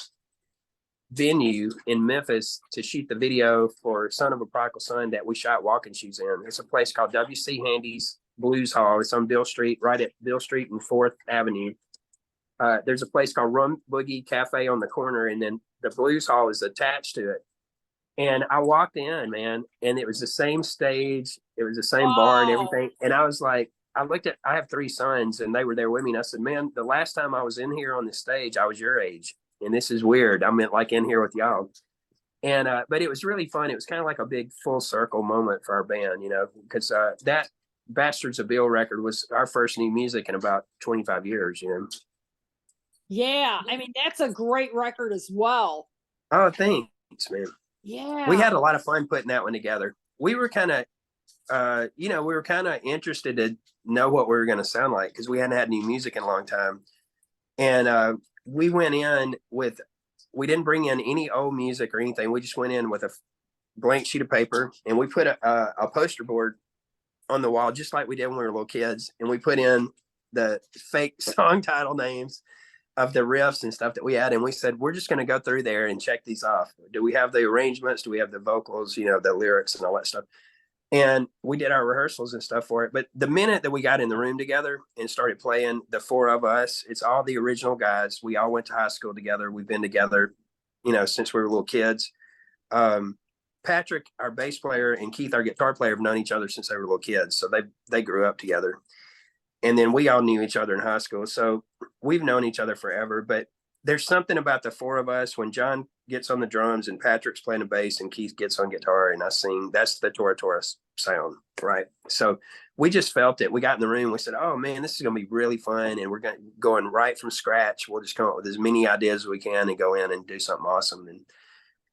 venue in Memphis to shoot the video for Son of a Prodigal Son that we shot Walking Shoes in. It's a place called W.C. Handy's Blues Hall. It's on Bill Street, right at Bill Street and 4th Avenue. There's a place called Rum Boogie Cafe on the corner, and then the Blues Hall is attached to it. And I walked in, man, and it was the same stage. It was the same bar and everything. And I was like, I have 3 sons, and they were there with me. And I said, man, the last time I was in here on the stage, I was your age. And this is weird. I meant like in here with y'all. And, but it was really fun. It was kind of like a big full circle moment for our band, because that Bastards of Bill record was our first new music in about 25 years, Yeah, I mean, that's a great record as well. Oh, thanks, man. Yeah. We had a lot of fun putting that one together. We were kind of, interested know what we were going to sound like because we hadn't had new music in a long time. And we went in with, we didn't bring in any old music or anything. We just went in with a blank sheet of paper, and we put a poster board on the wall, just like we did when we were little kids. And we put in the fake song title names of the riffs and stuff that we had. And we said, we're just going to go through there and check these off. Do we have the arrangements? Do we have the vocals, you know, the lyrics and all that stuff? And we did our rehearsals and stuff for it. But the minute that we got in the room together and started playing, the four of us, it's all the original guys. We all went to high school together. We've been together, you know, since we were little kids. Patrick, our bass player, and Keith, our guitar player, have known each other since they were little kids. So they grew up together. And then we all knew each other in high school. So we've known each other forever. But there's something about the four of us when John gets on the drums and Patrick's playing the bass and Keith gets on guitar and I sing, that's the Tora Tora sound, right? So we just felt it. We got in the room, we said, oh man, this is going to be really fun. And we're going right from scratch. We'll just come up with as many ideas as we can and go in and do something awesome.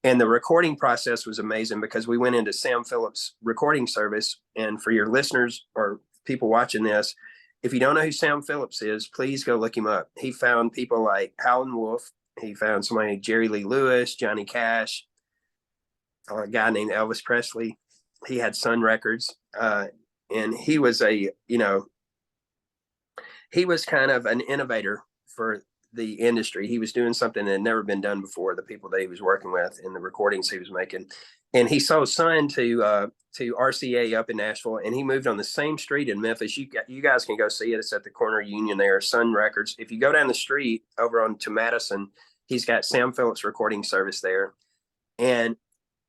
And the recording process was amazing because we went into Sam Phillips' recording service. And for your listeners or people watching this, if you don't know who Sam Phillips is, please go look him up. He found people like Howlin' Wolf. He found somebody like Jerry Lee Lewis, Johnny Cash, a guy named Elvis Presley. He had Sun Records. And he was he was kind of an innovator for the industry. He was doing something that had never been done before, the people that he was working with and the recordings he was making. And he sold Sun to RCA up in Nashville, and he moved on the same street in Memphis. You guys can go see it. It's at the corner of Union there, Sun Records. If you go down the street over on to Madison, he's got Sam Phillips recording service there. And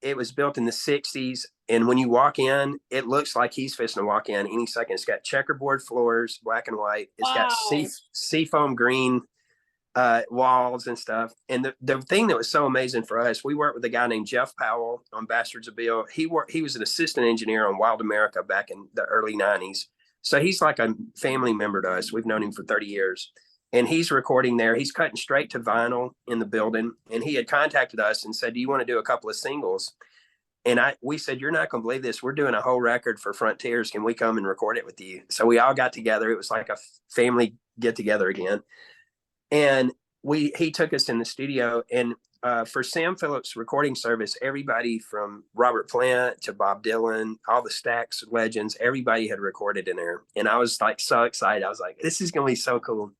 it was built in the 60s. And when you walk in, it looks like he's fixing to walk in any second. It's got checkerboard floors, black and white. It's got seafoam green walls and stuff. And the thing that was so amazing for us, we worked with a guy named Jeff Powell on Bastards of Bill. He was an assistant engineer on Wild America back in the early 90s. So he's like a family member to us. We've known him for 30 years. And he's recording there. He's cutting straight to vinyl in the building. And he had contacted us and said, do you want to do a couple of singles? And we said, you're not going to believe this. We're doing a whole record for Frontiers. Can we come and record it with you? So we all got together. It was like a family get together again. And he took us in the studio, and for Sam Phillips recording service, everybody from Robert Plant to Bob Dylan, all the Stax legends, everybody had recorded in there. And I was like so excited. I was like, this is going to be so cool.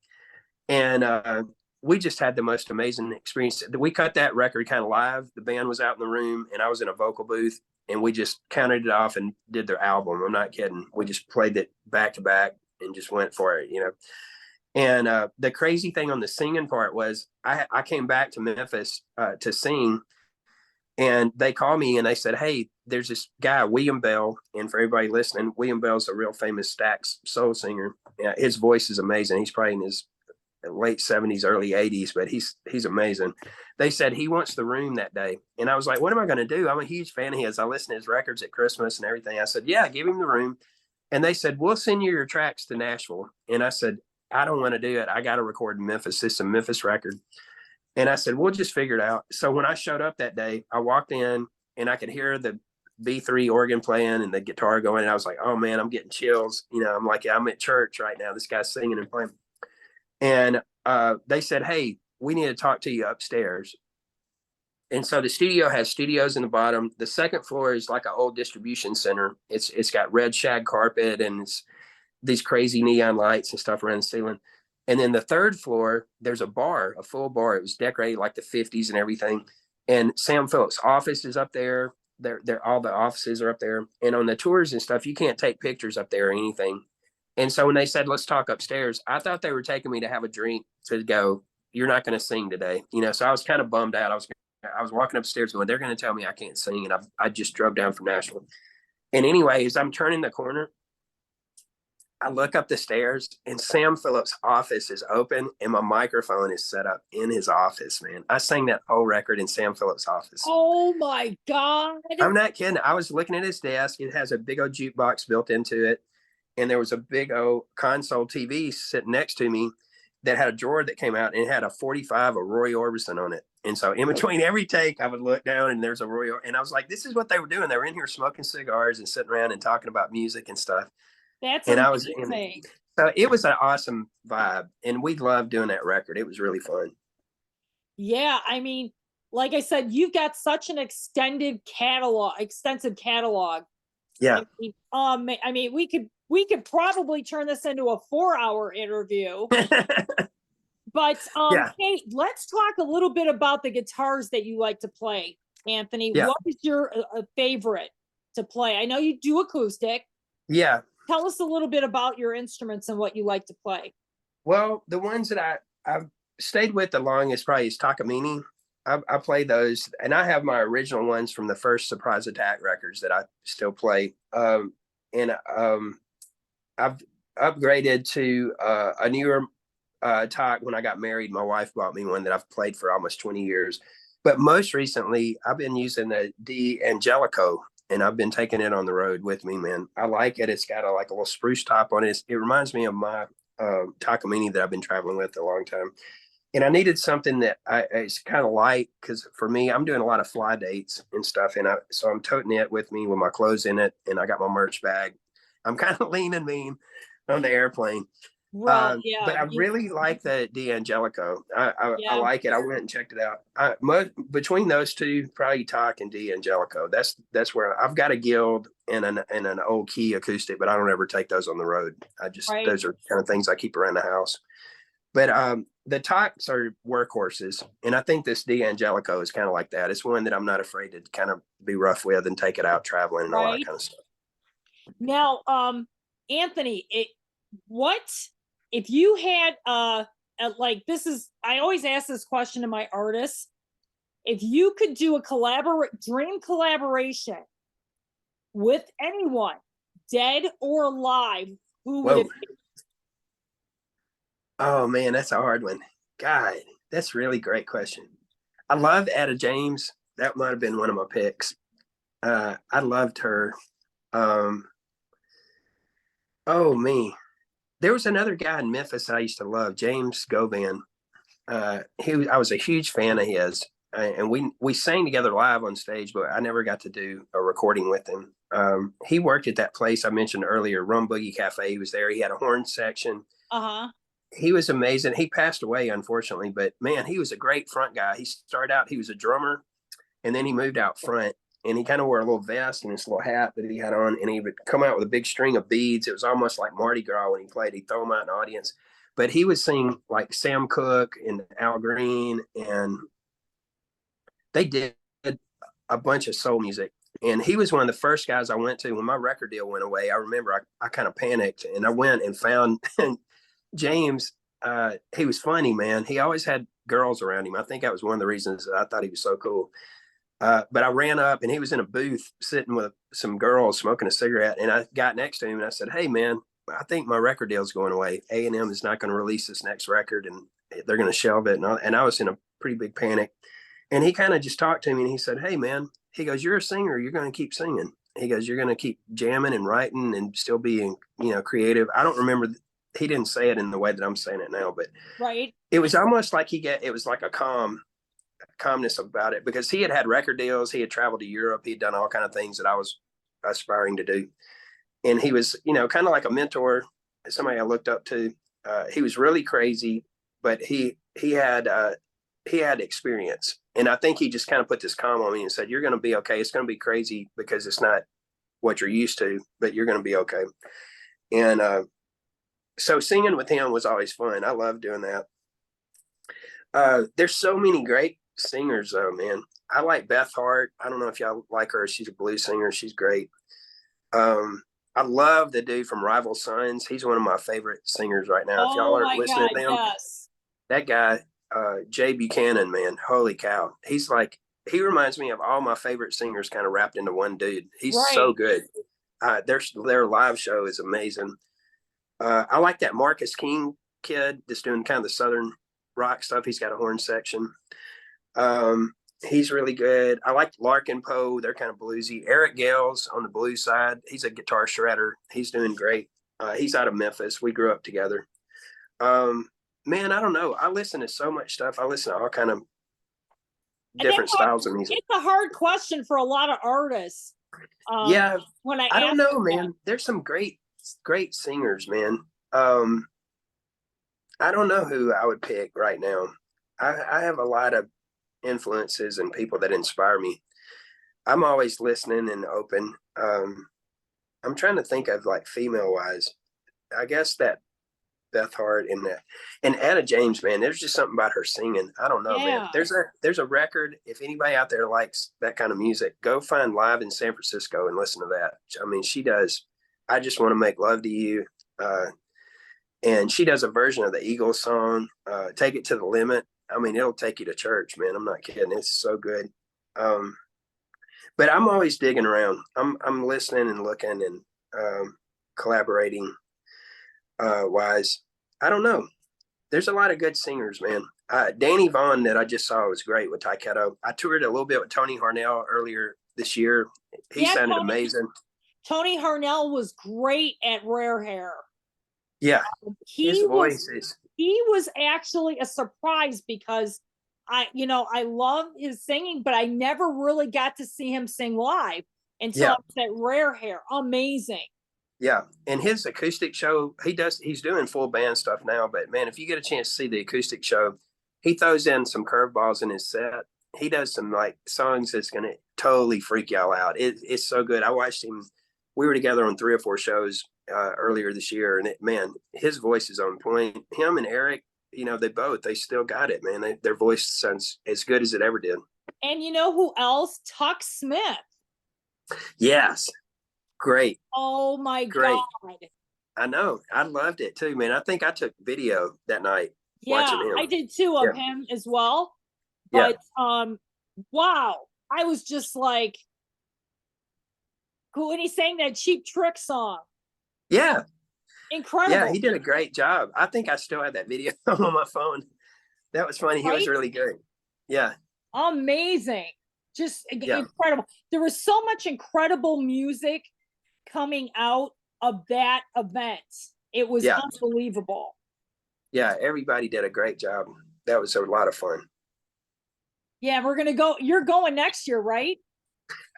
And we just had the most amazing experience. We cut that record kind of live. The band was out in the room, and I was in a vocal booth, and we just counted it off and did their album. I'm not kidding. We just played it back to back and just went for it, you know. And the crazy thing on the singing part was I came back to Memphis to sing, and they called me and they said, hey, there's this guy, William Bell. And for everybody listening, William Bell's a real famous Stax soul singer. His voice is amazing. He's probably in his late 70s, early 80s, but he's amazing. They said he wants the room that day. And I was like, what am I going to do? I'm a huge fan of his. I listen to his records at Christmas and everything. I said, yeah, give him the room. And they said, we'll send you your tracks to Nashville. And I said, I don't want to do it. I got to record in Memphis. This is a Memphis record. And I said, we'll just figure it out. So when I showed up that day, I walked in and I could hear the B3 organ playing and the guitar going. And I was like, oh man, I'm getting chills. You know, I'm like, I'm at church right now. This guy's singing and playing. And they said, hey, we need to talk to you upstairs. And so the studio has studios in the bottom. The second floor is like an old distribution center. It's got red shag carpet and it's these crazy neon lights and stuff around the ceiling. And then the third floor, there's a bar, a full bar. It was decorated like the 50s and everything. And Sam Phillips' office is up there. They're all the offices are up there. And on the tours and stuff, you can't take pictures up there or anything. And so when they said, let's talk upstairs, I thought they were taking me to have a drink to go, you're not going to sing today. You know, so I was kind of bummed out. I was walking upstairs going, they're going to tell me I can't sing. And I just drove down from Nashville. And anyway, as I'm turning the corner, I look up the stairs and Sam Phillips' office is open and my microphone is set up in his office, man. I sang that whole record in Sam Phillips' office. Oh my God. I'm not kidding. I was looking at his desk. It has a big old jukebox built into it. And there was a big old console TV sitting next to me that had a drawer that came out and it had a 45 of Roy Orbison on it. And so in between every take, I would look down and there's a Roy. And I was like, this is what they were doing. They were in here smoking cigars and sitting around and talking about music and stuff. That's and I was in it. amazing. So it was an awesome vibe, and we loved doing that record. It was really fun. Yeah, I mean, like I said, you've got such an extensive catalog. Yeah. I mean, we could probably turn this into a 4-hour interview. But Yeah. hey, let's talk a little bit about the guitars that you like to play, Anthony. Yeah. What is your favorite to play? I know you do acoustic. Yeah. Tell us a little bit about your instruments and what you like to play. Well, the ones that I've stayed with the longest probably is Takamine. I play those, and I have my original ones from the first Surprise Attack records that I still play. And I've upgraded to a newer talk. When I got married, my wife bought me one that I've played for almost 20 years. But most recently, I've been using the Angelico, and I've been taking it on the road with me, man. I like it. It's got like a little spruce top on it. It reminds me of my Takamine that I've been traveling with a long time. And I needed something that it's kind of light, because for me, I'm doing a lot of fly dates and stuff. And so I'm toting it with me with my clothes in it, and I got my merch bag. I'm kind of lean and mean on the airplane. Well, yeah, But I really like the D'Angelico. I like it. I went and checked it out. Between those two, probably Talk and D'Angelico. That's where I've got a Guild and an old Key acoustic, but I don't ever take those on the road. Those are kind of things I keep around the house. But the Talks are workhorses, and I think this D'Angelico is kind of like that. It's one that I'm not afraid to kind of be rough with and take it out traveling and all that kind of stuff. Now, Anthony, what if you had like, this is, I always ask this question to my artists. If you could do a dream collaboration with anyone, dead or alive, who would it be? Oh man, that's a hard one. God, that's a really great question. I love Etta James. That might have been one of my picks. I loved her. Oh me. There was another guy in Memphis I used to love, James Govan. I was a huge fan of his, and we sang together live on stage, but I never got to do a recording with him. He worked at that place I mentioned earlier, Rum Boogie Cafe. He was there. He had a horn section. He was amazing. He passed away, unfortunately, but man, he was a great front guy. He started out, he was a drummer, and then he moved out front, and he kind of wore a little vest and this little hat that he had on, and he would come out with a big string of beads. It was almost like Mardi Gras when he played. He'd throw them out in the audience. But he would sing like Sam Cooke and Al Green, and they did a bunch of soul music. And he was one of the first guys I went to when my record deal went away. I remember I kind of panicked, and I went and found James. He was funny, man. He always had girls around him. I think that was one of the reasons that I thought he was so cool. But I ran up, and he was in a booth sitting with some girls smoking a cigarette. And I got next to him and I said, "Hey man, I think my record deal's going away. A&M is not going to release this next record, and they're going to shelve it." And I was in a pretty big panic. And he kind of just talked to me, and he said, "Hey man," he goes, "you're a singer. You're going to keep singing." He goes, "You're going to keep jamming and writing and still being, creative." I don't remember. He didn't say it in the way that I'm saying it now, but it was almost like it was like a calmness about it, because he had record deals. He had traveled to Europe. He'd done all kind of things that I was aspiring to do. And he was, kind of like a mentor, somebody I looked up to. He was really crazy, but he had experience. And I think he just kind of put this calm on me and said, "You're going to be okay. It's going to be crazy because it's not what you're used to, but you're going to be okay." And so singing with him was always fun. I love doing that. There's so many great singers though, man. I like Beth Hart. I don't know if y'all like her. She's a blues singer. She's great. I love the dude from Rival Sons. He's one of my favorite singers right now. If y'all are listening to them, that guy, Jay Buchanan, man, holy cow. He reminds me of all my favorite singers kind of wrapped into one dude. He's so good. Their live show is amazing. I like that Marcus King kid that's doing kind of the Southern rock stuff. He's got a horn section. He's really good. I like Larkin Poe. They're kind of bluesy. Eric Gales on the blues side. He's a guitar shredder. He's doing great. He's out of Memphis. We grew up together. Man, I don't know. I listen to so much stuff. I listen to all kind of different styles of music. It's a hard question for a lot of artists. I don't know, man. There's some great great singers, man. I don't know who I would pick right now. I have a lot of influences and people that inspire me. I'm always listening and open. I'm trying to think of like female wise. I guess that Beth Hart and Anna James, man, there's just something about her singing. I don't know, man. Yeah. There's a record. If anybody out there likes that kind of music, go find Live in San Francisco and listen to that. I mean, she does I Just Want to Make Love to You. And she does a version of the Eagles song, Take It to the Limit. I mean, it'll take you to church, man. I'm not kidding. It's so good. But I'm always digging around. I'm listening and looking and collaborating wise. I don't know. There's a lot of good singers, man. Danny Vaughn that I just saw was great with Taiketo. I toured a little bit with Tony Harnell earlier this year. He sounded amazing. Tony Harnell was great at Rare Hair. Yeah, his voice he was actually a surprise because I love his singing, but I never really got to see him sing live until I was at Rare Hair. Amazing. Yeah, and his acoustic show, he's doing full band stuff now, but man, if you get a chance to see the acoustic show, he throws in some curveballs in his set. He does some like songs that's going to totally freak y'all out. It's so good. I watched him. We were together on 3 or 4 shows earlier this year, and man, his voice is on point. Him and Eric, they still got it, man. Their voice sounds as good as it ever did. And you know who else? Tuck Smith. Yes. Great. Oh my God. I know. I loved it too, man. I think I took video that night watching him. I did too of him as well. But wow. I was just like, cool. And he sang that Cheap Trick song. Yeah. Incredible. Yeah, he did a great job. I think I still have that video on my phone. That was funny. He was really good. Yeah. Amazing. Just incredible. There was so much incredible music coming out of that event. It was unbelievable. Yeah, everybody did a great job. That was a lot of fun. Yeah, we're gonna go. You're going next year, right?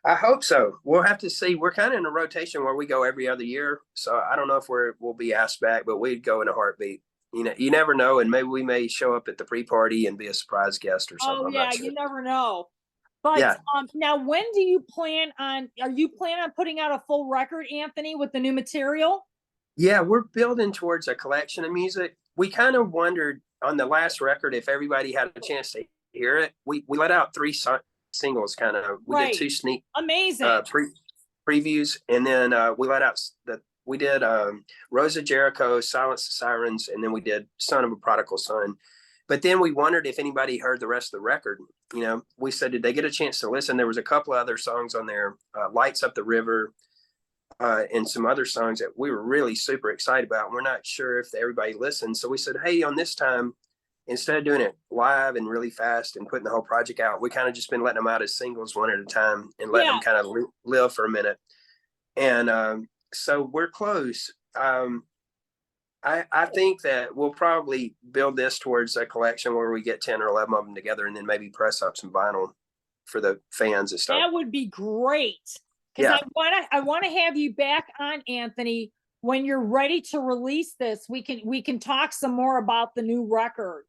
I hope so. We'll have to see. We're kind of in a rotation where we go every other year. So I don't know if we'll be asked back, but we'd go in a heartbeat. You never know, and maybe we may show up at the pre-party and be a surprise guest or something. Oh yeah, you never know. But now, when do you plan on? Are you planning on putting out a full record, Anthony, with the new material? Yeah, we're building towards a collection of music. We kind of wondered on the last record if everybody had a chance to hear it. We let out 3 singles, kind of. We did 2 sneak previews, and then we let out we did Rosa Jericho, Silence the Sirens, and then we did Son of a Prodigal Son. But then we wondered if anybody heard the rest of the record. We said, did they get a chance to listen? There was a couple of other songs on there, Lights Up the River, and some other songs that we were really super excited about. We're not sure if everybody listened. So we said, hey, on this time, instead of doing it live and really fast and putting the whole project out, we kind of just been letting them out as singles one at a time and letting them kind of live for a minute. And so we're close. I think that we'll probably build this towards a collection where we get 10 or 11 of them together and then maybe press up some vinyl for the fans and stuff. That would be great. Because I want to have you back on, Anthony, when you're ready to release this. We can talk some more about the new record.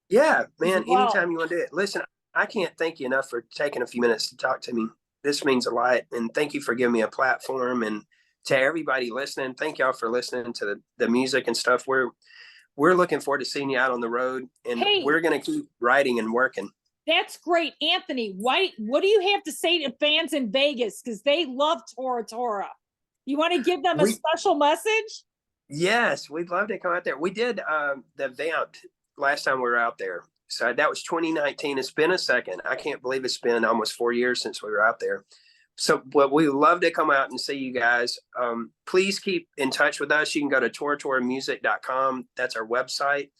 Yeah, man, anytime you want to do it. Listen, I can't thank you enough for taking a few minutes to talk to me. This means a lot. And thank you for giving me a platform, and to everybody listening, thank y'all for listening to the music and stuff. We're looking forward to seeing you out on the road, and we're going to keep writing and working. That's great. Anthony, what do you have to say to fans in Vegas? Because they love Tora Tora. You want to give them a special message? Yes, we'd love to come out there. We did the Vamp last time we were out there. So that was 2019. It's been a second. I can't believe it's been almost 4 years since we were out there. So we love to come out and see you guys. Please keep in touch with us. You can go to toratoramusic.com. That's our website.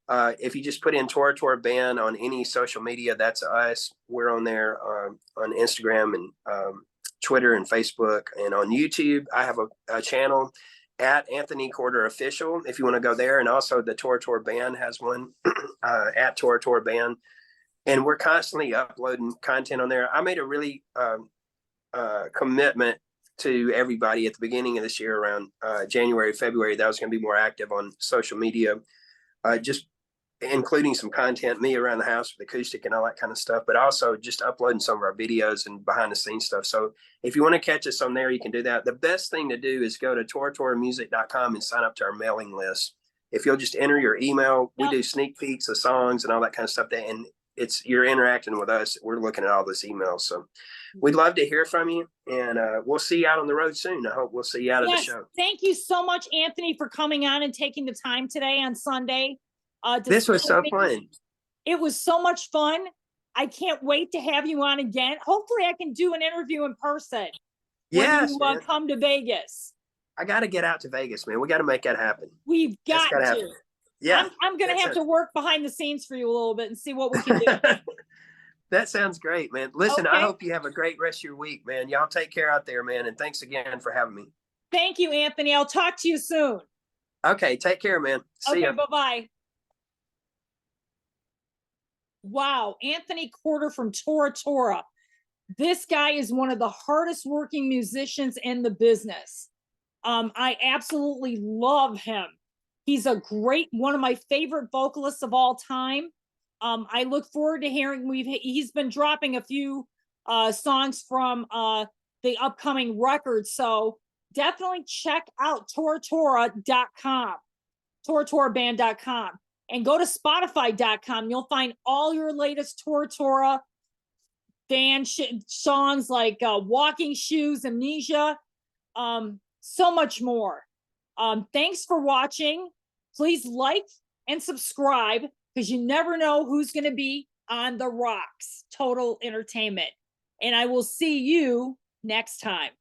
If you just put in Tora Tora Band on any social media, that's us. We're on there on Instagram and Twitter and Facebook, and on YouTube. I have a channel at Anthony Corder Official if you want to go there. And also the Tora Tora Band has one at Tora Tora Band. And we're constantly uploading content on there. I made a really commitment to everybody at the beginning of this year around January, February, that I was going to be more active on social media, just including some content, me around the house with acoustic and all that kind of stuff, but also just uploading some of our videos and behind the scenes stuff. So if you want to catch us on there, you can do that. The best thing to do is go to toratoramusic.com and sign up to our mailing list. If you'll just enter your email, we do sneak peeks of songs and all that kind of stuff. And you're interacting with us. We're looking at all this email. So we'd love to hear from you, and we'll see you out on the road soon. I hope we'll see you out at the show. Thank you so much, Anthony, for coming on and taking the time today on Sunday. This was so fun. It was so much fun. I can't wait to have you on again. Hopefully I can do an interview in person. Yes, when you come to Vegas. I got to get out to Vegas, man. We got to make that happen. We've got to. Happen. Yeah. I'm going to have to work behind the scenes for you a little bit and see what we can do. That sounds great, man. Listen, I hope you have a great rest of your week, man. Y'all take care out there, man. And thanks again for having me. Thank you, Anthony. I'll talk to you soon. Okay. Take care, man. See ya. Bye-bye. Wow. Anthony Corder from Tora Tora. This guy is one of the hardest working musicians in the business. I absolutely love him. He's one of my favorite vocalists of all time. I look forward to hearing, he's been dropping a few songs from the upcoming record. So definitely check out toratora.com, toratoraband.com, and go to spotify.com. You'll find all your latest Tora Tora band songs like Walking Shoes, Amnesia, so much more. Thanks for watching. Please like and subscribe, because you never know who's going to be on the rocks. Total entertainment. And I will see you next time.